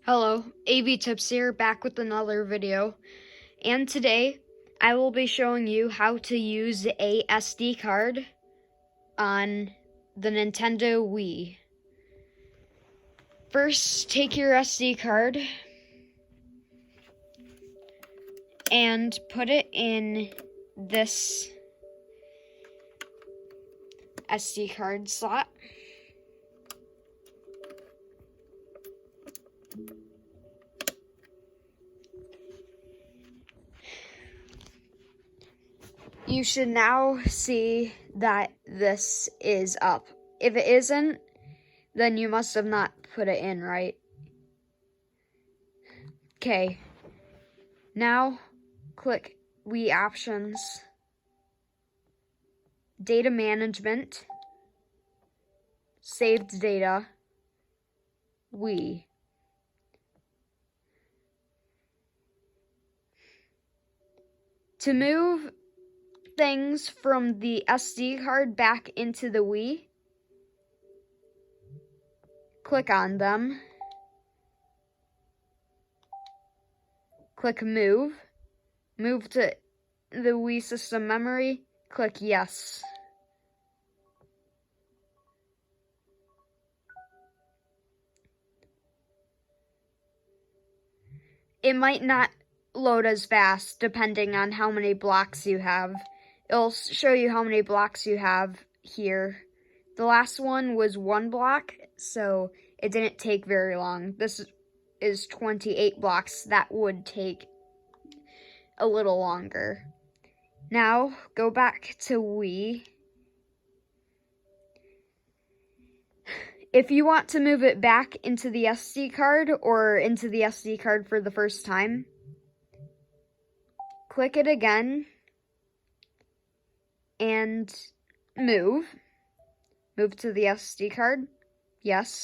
Hello, AV Tips here, back with another video. And today, I will be showing you how to use a SD card on the Nintendo Wii. First, take your SD card and put it in this SD card slot. You should now see that this is up. If it isn't, then you must have not put it in right. Okay. Now, click Wii Options, Data Management, Saved Data, Wii. To move things from the SD card back into the Wii, click on them, click Move to the Wii system memory, click Yes. It might not load as fast depending on how many blocks you have. It'll show you how many blocks you have here. The last one was 1 block, so it didn't take very long. This is 28 blocks. That would take a little longer. Now, go back to Wii. If you want to move it back into the SD card or into the SD card for the first time, click it again and move to the SD card. Yes.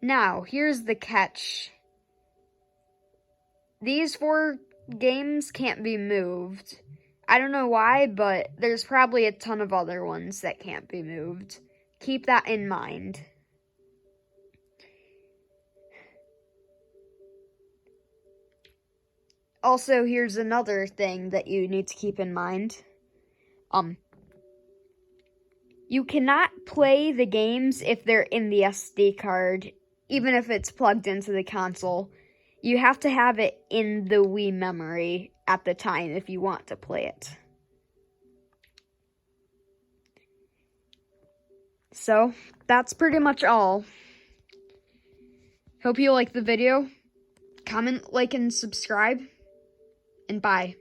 Now, here's the catch. These 4 games can't be moved. I don't know why, but there's probably a ton of other ones that can't be moved. Keep that in mind. Also, here's another thing that you need to keep in mind. You cannot play the games if they're in the SD card, even if it's plugged into the console. You have to have it in the Wii memory at the time if you want to play it. So, that's pretty much all. Hope you liked the video. Comment, like, and subscribe. And bye.